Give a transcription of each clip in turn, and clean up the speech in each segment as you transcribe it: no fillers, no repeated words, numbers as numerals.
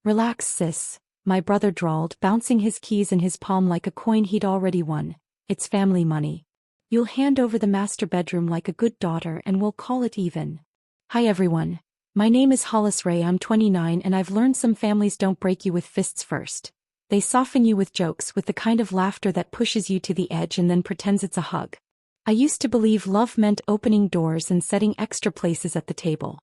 Relax, sis, my brother drawled, bouncing his keys in his palm like a coin he'd already won. It's family money. You'll hand over the master bedroom like a good daughter and we'll call it even. Hi everyone. My name is Hollis Ray, I'm 29 and I've learned some families don't break you with fists first. They soften you with jokes, with the kind of laughter that pushes you to the edge and then pretends it's a hug. I used to believe love meant opening doors and setting extra places at the table.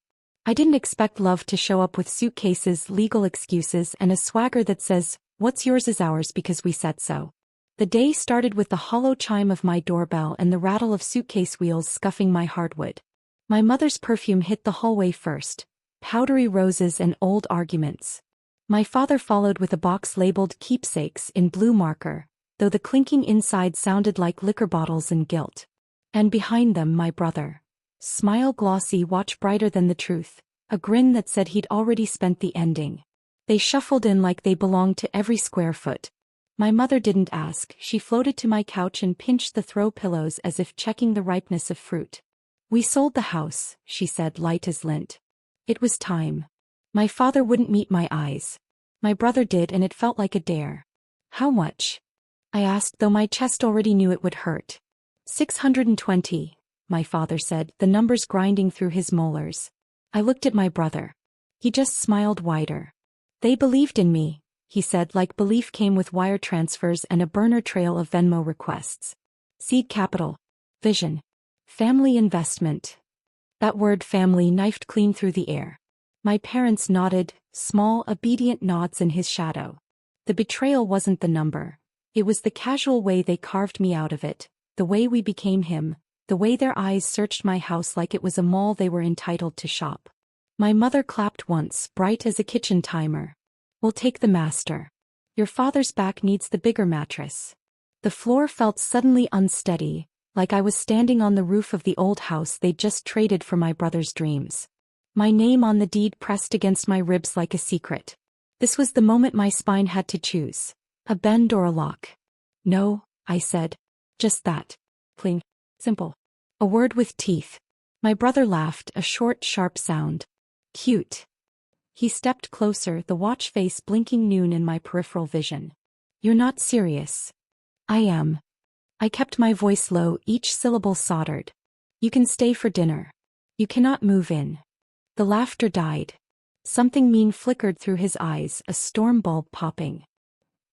I didn't expect love to show up with suitcases, legal excuses, and a swagger that says, what's yours is ours because we said so. The day started with the hollow chime of my doorbell and the rattle of suitcase wheels scuffing my hardwood. My mother's perfume hit the hallway first, powdery roses and old arguments. My father followed with a box labeled keepsakes in blue marker, though the clinking inside sounded like liquor bottles and guilt. And behind them my brother. Smile glossy, watch brighter than the truth, a grin that said he'd already spent the ending. They shuffled in like they belonged to every square foot. My mother didn't ask, she floated to my couch and pinched the throw pillows as if checking the ripeness of fruit. We sold the house, she said, light as lint. It was time. My father wouldn't meet my eyes. My brother did, and it felt like a dare. How much? I asked, though my chest already knew it would hurt. 620, my father said, the numbers grinding through his molars. I looked at my brother. He just smiled wider. They believed in me, he said, like belief came with wire transfers and a burner trail of Venmo requests. Seed capital. Vision. Family investment. That word family knifed clean through the air. My parents nodded, small, obedient nods in his shadow. The betrayal wasn't the number. It was the casual way they carved me out of it, the way we became him, the way their eyes searched my house like it was a mall they were entitled to shop. My mother clapped once, bright as a kitchen timer. We'll take the master. Your father's back needs the bigger mattress. The floor felt suddenly unsteady, like I was standing on the roof of the old house they'd just traded for my brother's dreams. My name on the deed pressed against my ribs like a secret. This was the moment my spine had to choose. A bend or a lock. No, I said. Just that. Plain. Simple. A word with teeth. My brother laughed, a short, sharp sound. Cute. He stepped closer, the watch face blinking noon in my peripheral vision. You're not serious. I am. I kept my voice low, each syllable soldered. You can stay for dinner. You cannot move in. The laughter died. Something mean flickered through his eyes, a storm bulb popping.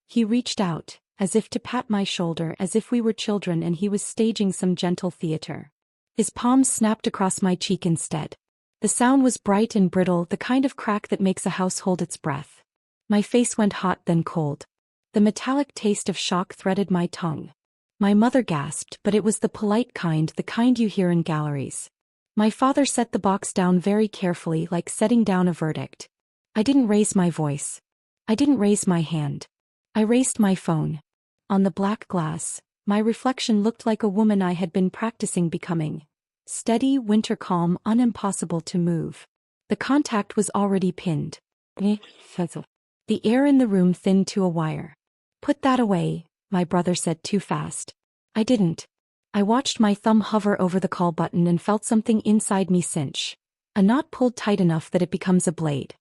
He reached out, as if to pat my shoulder, as if we were children and he was staging some gentle theater. His palm snapped across my cheek instead. The sound was bright and brittle, the kind of crack that makes a house hold its breath. My face went hot, then cold. The metallic taste of shock threaded my tongue. My mother gasped, but it was the polite kind, the kind you hear in galleries. My father set the box down very carefully, like setting down a verdict. I didn't raise my voice. I didn't raise my hand. I raised my phone. On the black glass, my reflection looked like a woman I had been practicing becoming. Steady, winter calm, unimpossible to move. The contact was already pinned. The air in the room thinned to a wire. Put that away, my brother said too fast. I didn't. I watched my thumb hover over the call button and felt something inside me cinch. A knot pulled tight enough that it becomes a blade.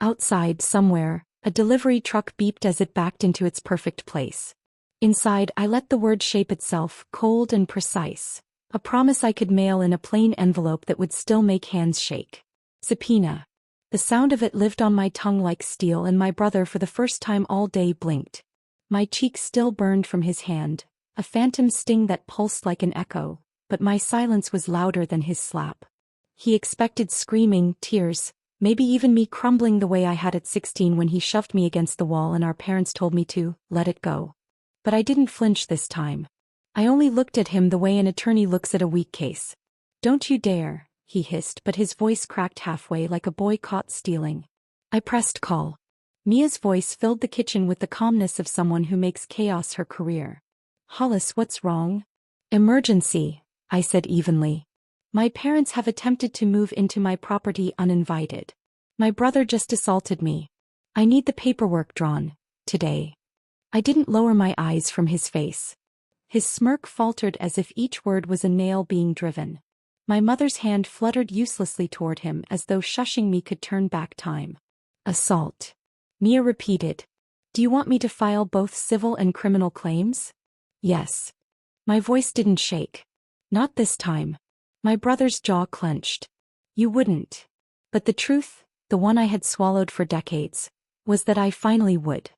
Outside, somewhere, a delivery truck beeped as it backed into its perfect place. Inside, I let the word shape itself, cold and precise. A promise I could mail in a plain envelope that would still make hands shake. Subpoena. The sound of it lived on my tongue like steel, and my brother for the first time all day blinked. My cheek still burned from his hand, a phantom sting that pulsed like an echo, but my silence was louder than his slap. He expected screaming, tears, maybe even me crumbling the way I had at 16 when he shoved me against the wall and our parents told me to let it go. But I didn't flinch this time. I only looked at him the way an attorney looks at a weak case. Don't you dare, he hissed, but his voice cracked halfway like a boy caught stealing. I pressed call. Mia's voice filled the kitchen with the calmness of someone who makes chaos her career. Hollis, what's wrong? Emergency, I said evenly. My parents have attempted to move into my property uninvited. My brother just assaulted me. I need the paperwork drawn, today. I didn't lower my eyes from his face. His smirk faltered as if each word was a nail being driven. My mother's hand fluttered uselessly toward him as though shushing me could turn back time. Assault. Mia repeated. Do you want me to file both civil and criminal claims? Yes. My voice didn't shake. Not this time. My brother's jaw clenched. You wouldn't. But the truth, the one I had swallowed for decades, was that I finally would.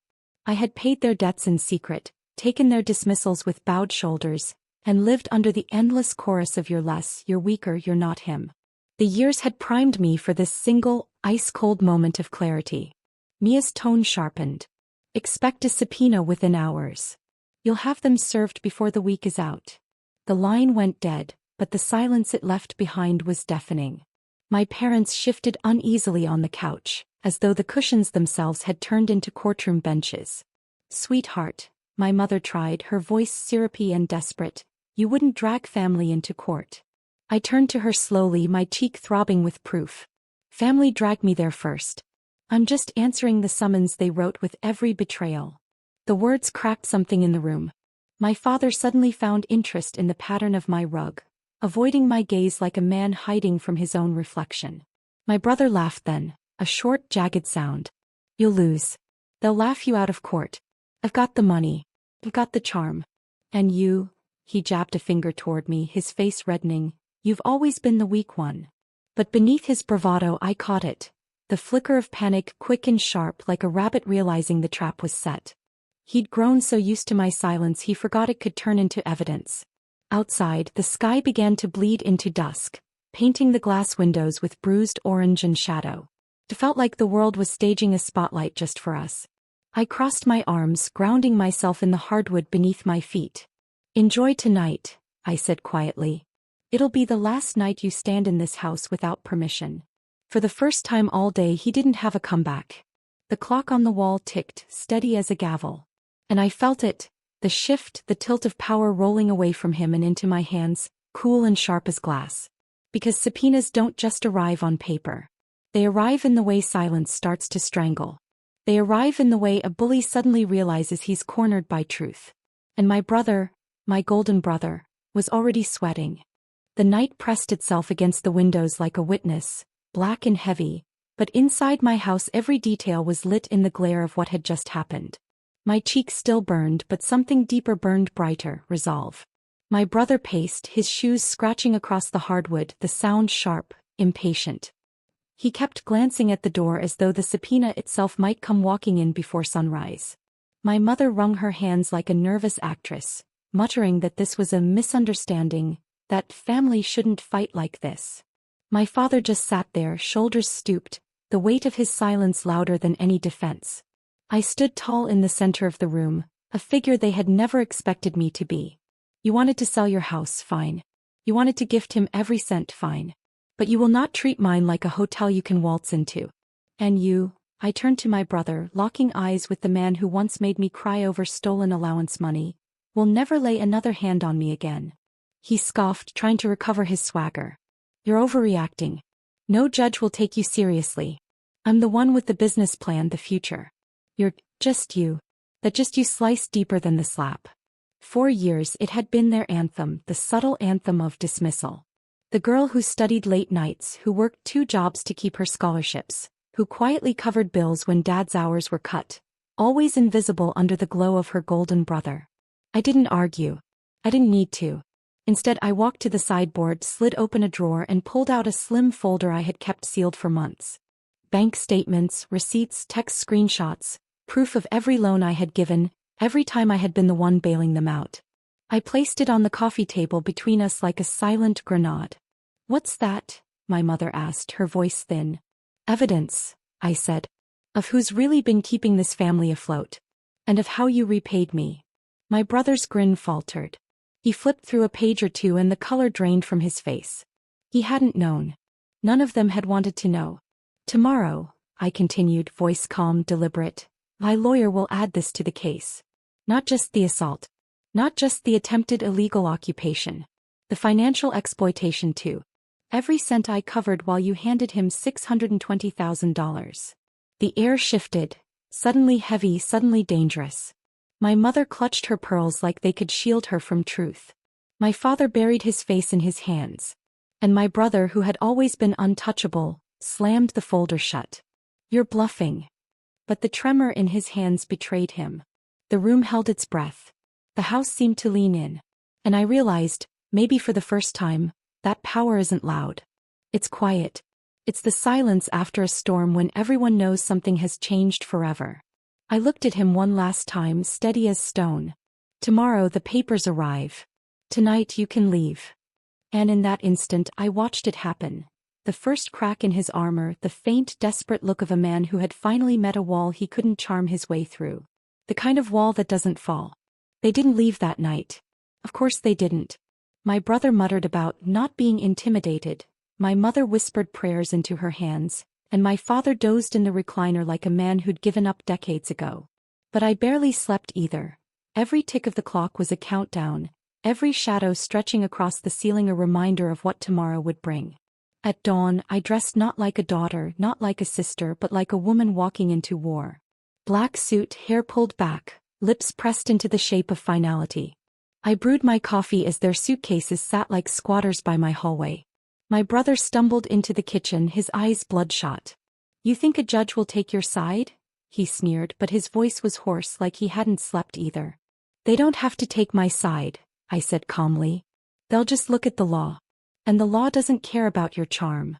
I had paid their debts in secret, taken their dismissals with bowed shoulders, and lived under the endless chorus of you're less, you're weaker, you're not him. The years had primed me for this single, ice-cold moment of clarity. Mia's tone sharpened. Expect a subpoena within hours. You'll have them served before the week is out. The line went dead, but the silence it left behind was deafening. My parents shifted uneasily on the couch, as though the cushions themselves had turned into courtroom benches. Sweetheart, my mother tried, her voice syrupy and desperate, you wouldn't drag family into court. I turned to her slowly, my cheek throbbing with proof. Family dragged me there first. I'm just answering the summons they wrote with every betrayal. The words cracked something in the room. My father suddenly found interest in the pattern of my rug, avoiding my gaze like a man hiding from his own reflection. My brother laughed then, a short, jagged sound. You'll lose. They'll laugh you out of court. I've got the money. I've got the charm. And you, he jabbed a finger toward me, his face reddening, you've always been the weak one. But beneath his bravado I caught it, the flicker of panic, quick and sharp like a rabbit realizing the trap was set. He'd grown so used to my silence he forgot it could turn into evidence. Outside, the sky began to bleed into dusk, painting the glass windows with bruised orange and shadow. It felt like the world was staging a spotlight just for us. I crossed my arms, grounding myself in the hardwood beneath my feet. Enjoy tonight, I said quietly. It'll be the last night you stand in this house without permission. For the first time all day he didn't have a comeback. The clock on the wall ticked, steady as a gavel. And I felt it, the shift, the tilt of power rolling away from him and into my hands, cool and sharp as glass. Because subpoenas don't just arrive on paper. They arrive in the way silence starts to strangle. They arrive in the way a bully suddenly realizes he's cornered by truth. And my brother, my golden brother, was already sweating. The night pressed itself against the windows like a witness, black and heavy, but inside my house every detail was lit in the glare of what had just happened. My cheeks still burned, but something deeper burned brighter, resolve. My brother paced, his shoes scratching across the hardwood, the sound sharp, impatient. He kept glancing at the door as though the subpoena itself might come walking in before sunrise. My mother wrung her hands like a nervous actress, muttering that this was a misunderstanding, that family shouldn't fight like this. My father just sat there, shoulders stooped, the weight of his silence louder than any defense. I stood tall in the center of the room, a figure they had never expected me to be. You wanted to sell your house, fine. You wanted to gift him every cent, fine. But you will not treat mine like a hotel you can waltz into. And you, I turned to my brother, locking eyes with the man who once made me cry over stolen allowance money, will never lay another hand on me again. He scoffed, trying to recover his swagger. You're overreacting. No judge will take you seriously. I'm the one with the business plan, the future. You're just you. That just you sliced deeper than the slap. 4 years it had been their anthem, the subtle anthem of dismissal. The girl who studied late nights, who worked 2 jobs to keep her scholarships, who quietly covered bills when dad's hours were cut, always invisible under the glow of her golden brother. I didn't argue. I didn't need to. Instead I walked to the sideboard, slid open a drawer and pulled out a slim folder I had kept sealed for months. Bank statements, receipts, text screenshots, proof of every loan I had given, every time I had been the one bailing them out. I placed it on the coffee table between us like a silent grenade. What's that? My mother asked, her voice thin. Evidence, I said. Of who's really been keeping this family afloat. And of how you repaid me. My brother's grin faltered. He flipped through a page or two and the color drained from his face. He hadn't known. None of them had wanted to know. Tomorrow, I continued, voice calm, deliberate, my lawyer will add this to the case. Not just the assault. Not just the attempted illegal occupation. The financial exploitation too. Every cent I covered while you handed him $620,000. The air shifted, suddenly heavy, suddenly dangerous. My mother clutched her pearls like they could shield her from truth. My father buried his face in his hands. And my brother, who had always been untouchable, slammed the folder shut. You're bluffing. but the tremor in his hands betrayed him. The room held its breath. The house seemed to lean in. And I realized, maybe for the first time, that power isn't loud. It's quiet. It's the silence after a storm when everyone knows something has changed forever. I looked at him one last time, steady as stone. Tomorrow the papers arrive. Tonight you can leave. And in that instant I watched it happen. The first crack in his armor, the faint, desperate look of a man who had finally met a wall he couldn't charm his way through. The kind of wall that doesn't fall. They didn't leave that night. Of course they didn't. My brother muttered about not being intimidated. My mother whispered prayers into her hands, and my father dozed in the recliner like a man who'd given up decades ago. But I barely slept either. Every tick of the clock was a countdown, every shadow stretching across the ceiling a reminder of what tomorrow would bring. At dawn, I dressed not like a daughter, not like a sister, but like a woman walking into war. Black suit, hair pulled back, lips pressed into the shape of finality. I brewed my coffee as their suitcases sat like squatters by my hallway. My brother stumbled into the kitchen, his eyes bloodshot. "You think a judge will take your side?" he sneered, but his voice was hoarse like he hadn't slept either. "They don't have to take my side," I said calmly. "They'll just look at the law. And the law doesn't care about your charm."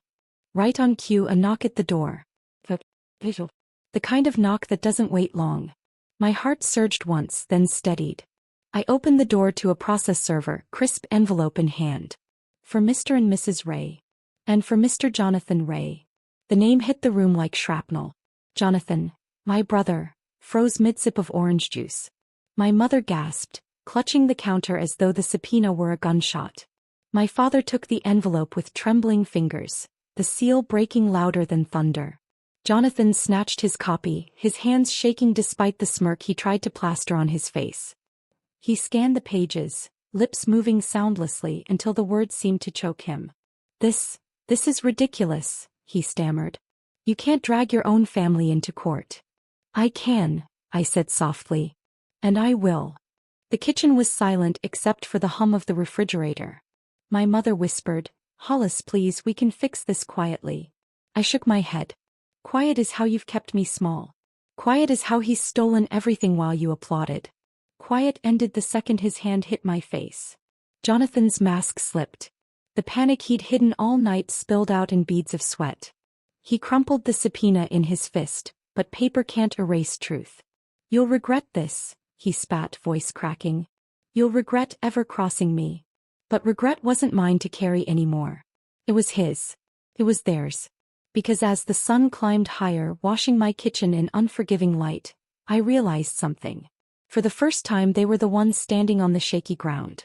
Right on cue, a knock at the door. The kind of knock that doesn't wait long. My heart surged once, then steadied. I opened the door to a process server, crisp envelope in hand. "For Mr. and Mrs. Ray. And for Mr. Jonathan Ray." The name hit the room like shrapnel. Jonathan, my brother, froze mid-sip of orange juice. My mother gasped, clutching the counter as though the subpoena were a gunshot. My father took the envelope with trembling fingers, the seal breaking louder than thunder. Jonathan snatched his copy, his hands shaking despite the smirk he tried to plaster on his face. He scanned the pages, lips moving soundlessly until the words seemed to choke him. This is ridiculous," he stammered. "You can't drag your own family into court." "I can," I said softly. "And I will." The kitchen was silent except for the hum of the refrigerator. My mother whispered, "Hollis, please, we can fix this quietly." I shook my head. "Quiet is how you've kept me small. Quiet is how he's stolen everything while you applauded." Quiet ended the second his hand hit my face. Jonathan's mask slipped. The panic he'd hidden all night spilled out in beads of sweat. He crumpled the subpoena in his fist, but paper can't erase truth. "You'll regret this," he spat, voice cracking. "You'll regret ever crossing me." But regret wasn't mine to carry anymore. It was his. It was theirs. Because as the sun climbed higher, washing my kitchen in unforgiving light, I realized something. For the first time they were the ones standing on the shaky ground.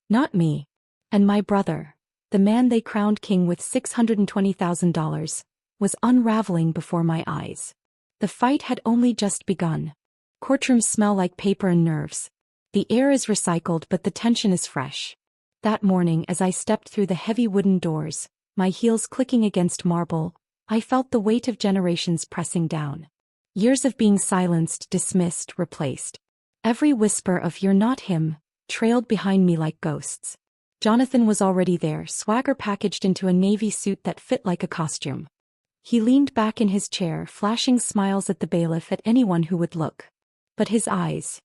Not me. And my brother, the man they crowned king with $620,000, was unraveling before my eyes. The fight had only just begun. Courtrooms smell like paper and nerves. The air is recycled but the tension is fresh. That morning as I stepped through the heavy wooden doors, my heels clicking against marble, I felt the weight of generations pressing down. Years of being silenced, dismissed, replaced. Every whisper of "you're not him" trailed behind me like ghosts. Jonathan was already there, swagger packaged into a navy suit that fit like a costume. He leaned back in his chair, flashing smiles at the bailiff, at anyone who would look. But his eyes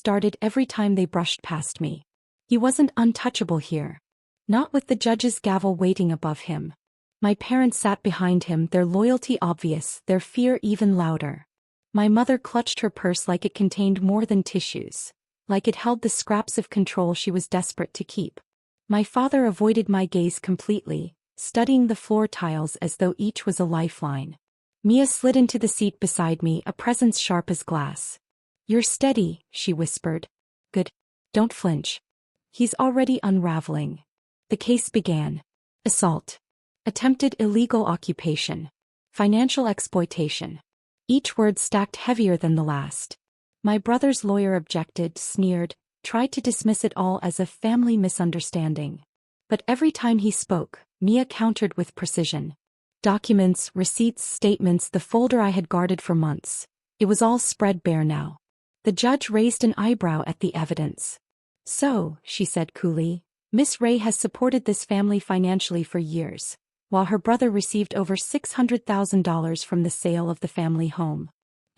darted every time they brushed past me. He wasn't untouchable here. Not with the judge's gavel waiting above him. My parents sat behind him, their loyalty obvious, their fear even louder. My mother clutched her purse like it contained more than tissues, like it held the scraps of control she was desperate to keep. My father avoided my gaze completely, studying the floor tiles as though each was a lifeline. Mia slid into the seat beside me, a presence sharp as glass. "You're steady," she whispered. "Good. Don't flinch." He's already unraveling. The case began. Assault. Attempted illegal occupation. Financial exploitation. Each word stacked heavier than the last. My brother's lawyer objected, sneered, tried to dismiss it all as a family misunderstanding. But every time he spoke, Mia countered with precision. Documents, receipts, statements, the folder I had guarded for months. It was all spread bare now. The judge raised an eyebrow at the evidence. "So," she said coolly, "Miss Ray has supported this family financially for years, while her brother received over $600,000 from the sale of the family home.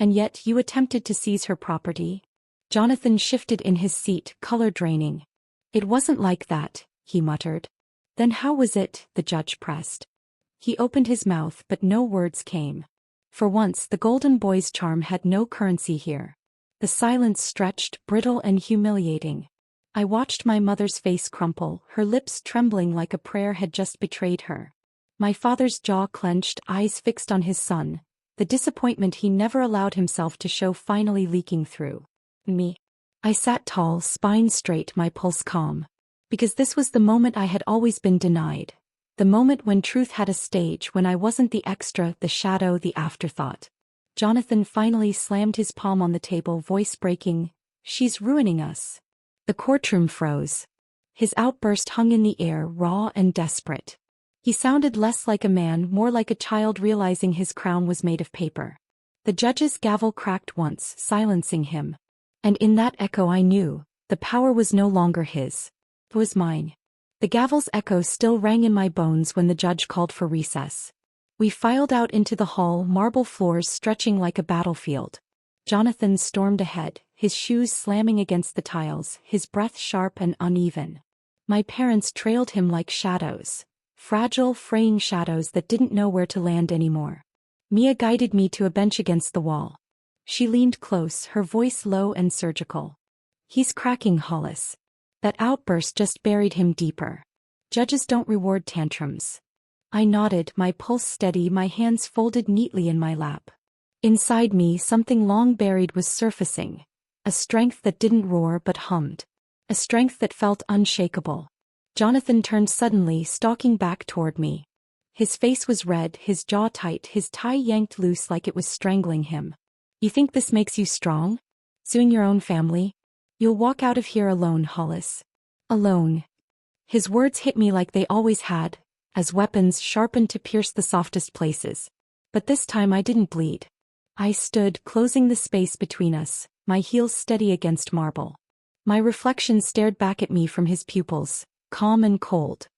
And yet you attempted to seize her property? Jonathan shifted in his seat, color draining. It wasn't like that, he muttered. Then how was it? The judge pressed. He opened his mouth but no words came. For once the golden boy's charm had no currency here. The silence stretched, brittle and humiliating. I watched my mother's face crumple, her lips trembling like a prayer had just betrayed her. My father's jaw clenched, eyes fixed on his son, the disappointment he never allowed himself to show finally leaking through. Me. I sat tall, spine straight, my pulse calm. Because this was the moment I had always been denied. The moment when truth had a stage, when I wasn't the extra, the shadow, the afterthought. Jonathan finally slammed his palm on the table, voice breaking. She's ruining us. The courtroom froze. His outburst hung in the air, raw and desperate. He sounded less like a man, more like a child realizing his crown was made of paper. The judge's gavel cracked once, silencing him. And in that echo I knew, the power was no longer his. It was mine. The gavel's echo still rang in my bones when the judge called for recess. We filed out into the hall, marble floors stretching like a battlefield. Jonathan stormed ahead, his shoes slamming against the tiles, his breath sharp and uneven. My parents trailed him like shadows. Fragile, fraying shadows that didn't know where to land anymore. Mia guided me to a bench against the wall. She leaned close, her voice low and surgical. He's cracking, Hollis. That outburst just buried him deeper. Judges don't reward tantrums. I nodded, my pulse steady, my hands folded neatly in my lap. Inside me, something long buried was surfacing. A strength that didn't roar but hummed. A strength that felt unshakable. Jonathan turned suddenly, stalking back toward me. His face was red, his jaw tight, his tie yanked loose like it was strangling him. You think this makes you strong? Suing your own family? You'll walk out of here alone, Hollis. Alone. His words hit me like they always had, as weapons sharpened to pierce the softest places. But this time I didn't bleed. I stood, closing the space between us, my heels steady against marble. My reflection stared back at me from his pupils, calm and cold.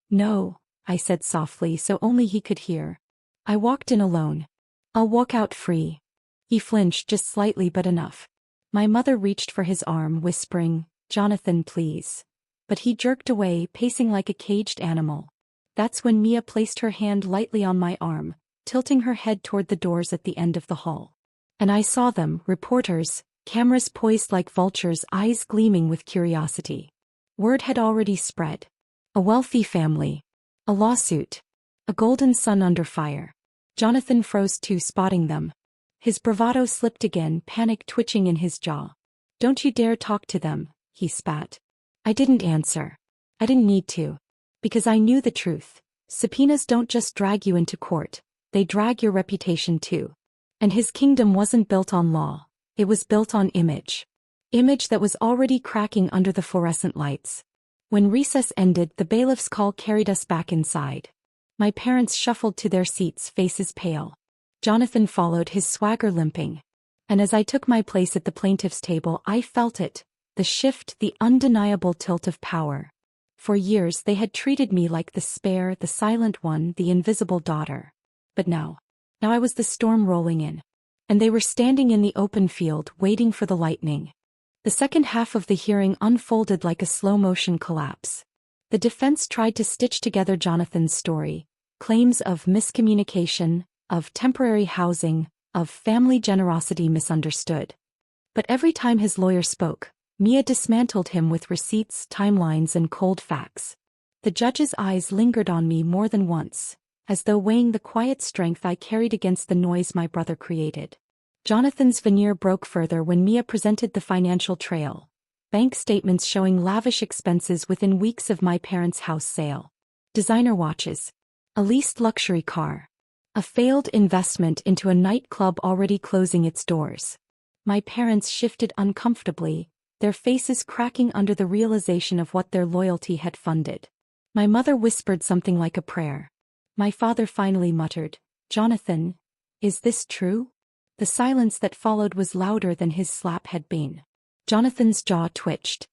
No, I said softly so only he could hear. I walked in alone. I'll walk out free. He flinched just slightly but enough. My mother reached for his arm, whispering, Jonathan, please. But he jerked away, pacing like a caged animal. That's when Mia placed her hand lightly on my arm, tilting her head toward the doors at the end of the hall. And I saw them, reporters, cameras poised like vultures, eyes gleaming with curiosity. Word had already spread. A wealthy family. A lawsuit. A golden sun under fire. Jonathan froze too, spotting them. His bravado slipped again, panic twitching in his jaw. Don't you dare talk to them, he spat. I didn't answer. I didn't need to. Because I knew the truth. Subpoenas don't just drag you into court, they drag your reputation too. And his kingdom wasn't built on law. It was built on image. Image that was already cracking under the fluorescent lights. When recess ended, the bailiff's call carried us back inside. My parents shuffled to their seats, faces pale. Jonathan followed, his swagger limping. And as I took my place at the plaintiff's table, I felt it, the shift, the undeniable tilt of power. For years they had treated me like the spare, the silent one, the invisible daughter. But now I was the storm rolling in. And they were standing in the open field, waiting for the lightning. The second half of the hearing unfolded like a slow-motion collapse. The defense tried to stitch together Jonathan's story, claims of miscommunication, of temporary housing, of family generosity misunderstood. But every time his lawyer spoke, Mia dismantled him with receipts, timelines, and cold facts. The judge's eyes lingered on me more than once, as though weighing the quiet strength I carried against the noise my brother created. Jonathan's veneer broke further when Mia presented the financial trail. Bank statements showing lavish expenses within weeks of my parents' house sale. Designer watches. A leased luxury car. A failed investment into a nightclub already closing its doors. My parents shifted uncomfortably, their faces cracking under the realization of what their loyalty had funded. My mother whispered something like a prayer. My father finally muttered, Jonathan, is this true? The silence that followed was louder than his slap had been. Jonathan's jaw twitched.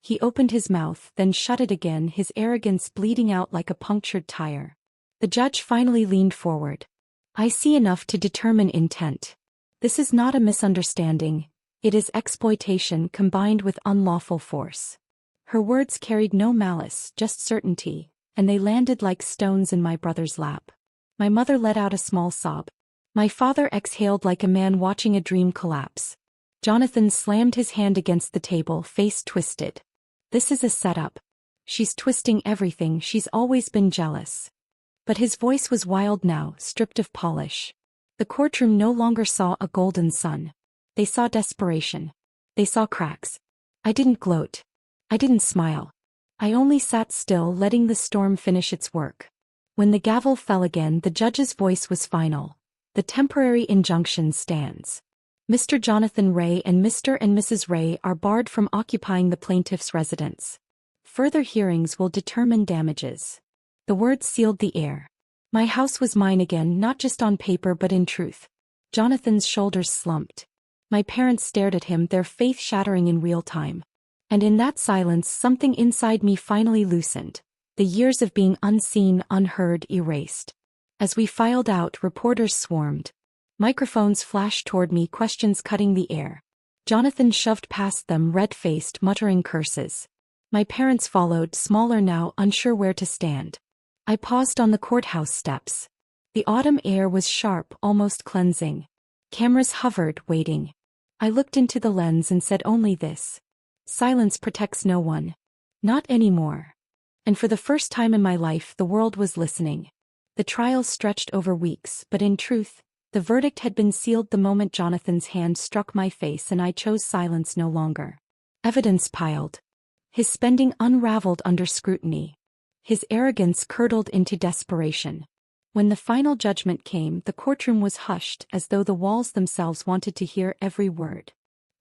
He opened his mouth, then shut it again, his arrogance bleeding out like a punctured tire. The judge finally leaned forward. I see enough to determine intent. This is not a misunderstanding, it is exploitation combined with unlawful force. Her words carried no malice, just certainty, and they landed like stones in my brother's lap. My mother let out a small sob. My father exhaled like a man watching a dream collapse. Jonathan slammed his hand against the table, face twisted. This is a setup. She's twisting everything, she's always been jealous. But his voice was wild now, stripped of polish. The courtroom no longer saw a golden sun. They saw desperation. They saw cracks. I didn't gloat. I didn't smile. I only sat still, letting the storm finish its work. When the gavel fell again, the judge's voice was final. The temporary injunction stands. Mr. Jonathan Ray and Mr. and Mrs. Ray are barred from occupying the plaintiff's residence. Further hearings will determine damages. The words sealed the air. My house was mine again, not just on paper but in truth. Jonathan's shoulders slumped. My parents stared at him, their faith shattering in real time. And in that silence, something inside me finally loosened. The years of being unseen, unheard, erased. As we filed out, reporters swarmed. Microphones flashed toward me, questions cutting the air. Jonathan shoved past them, red-faced, muttering curses. My parents followed, smaller now, unsure where to stand. I paused on the courthouse steps. The autumn air was sharp, almost cleansing. Cameras hovered, waiting. I looked into the lens and said only this. Silence protects no one. Not anymore. And for the first time in my life, the world was listening. The trial stretched over weeks, but in truth, the verdict had been sealed the moment Jonathan's hand struck my face, and I chose silence no longer. Evidence piled. His spending unraveled under scrutiny. His arrogance curdled into desperation. When the final judgment came, the courtroom was hushed, as though the walls themselves wanted to hear every word.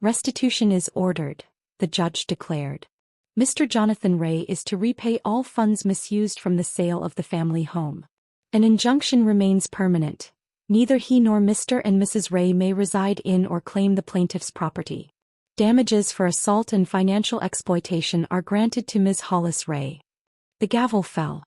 Restitution is ordered, the judge declared. Mr. Jonathan Ray is to repay all funds misused from the sale of the family home. An injunction remains permanent. Neither he nor Mr. and Mrs. Ray may reside in or claim the plaintiff's property. Damages for assault and financial exploitation are granted to Ms. Hollis Ray. The gavel fell.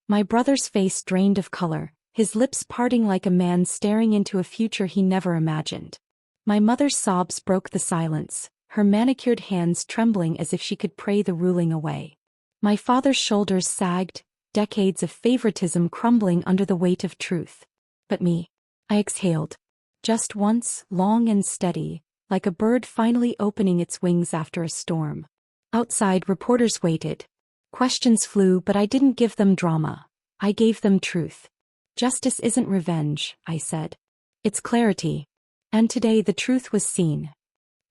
My brother's face drained of color, his lips parting like a man staring into a future he never imagined. My mother's sobs broke the silence, her manicured hands trembling as if she could pray the ruling away. My father's shoulders sagged, decades of favoritism crumbling under the weight of truth. But me. I exhaled. Just once, long and steady, like a bird finally opening its wings after a storm. Outside, reporters waited. Questions flew, but I didn't give them drama. I gave them truth. Justice isn't revenge, I said. It's clarity. And today the truth was seen.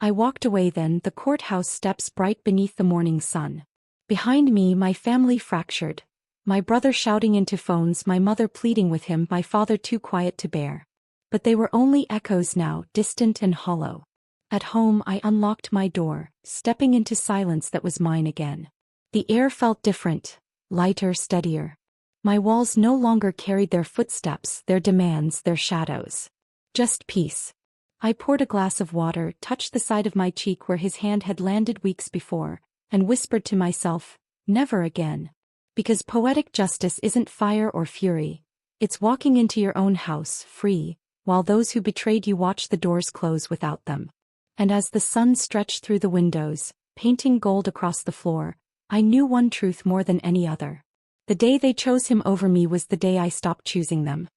I walked away then, the courthouse steps bright beneath the morning sun. Behind me, my family fractured. My brother shouting into phones, my mother pleading with him, my father too quiet to bear. But they were only echoes now, distant and hollow. At home, I unlocked my door, stepping into silence that was mine again. The air felt different, lighter, steadier. My walls no longer carried their footsteps, their demands, their shadows. Just peace. I poured a glass of water, touched the side of my cheek where his hand had landed weeks before, and whispered to myself, never again. Because poetic justice isn't fire or fury. It's walking into your own house, free, while those who betrayed you watch the doors close without them. And as the sun stretched through the windows, painting gold across the floor, I knew one truth more than any other. The day they chose him over me was the day I stopped choosing them.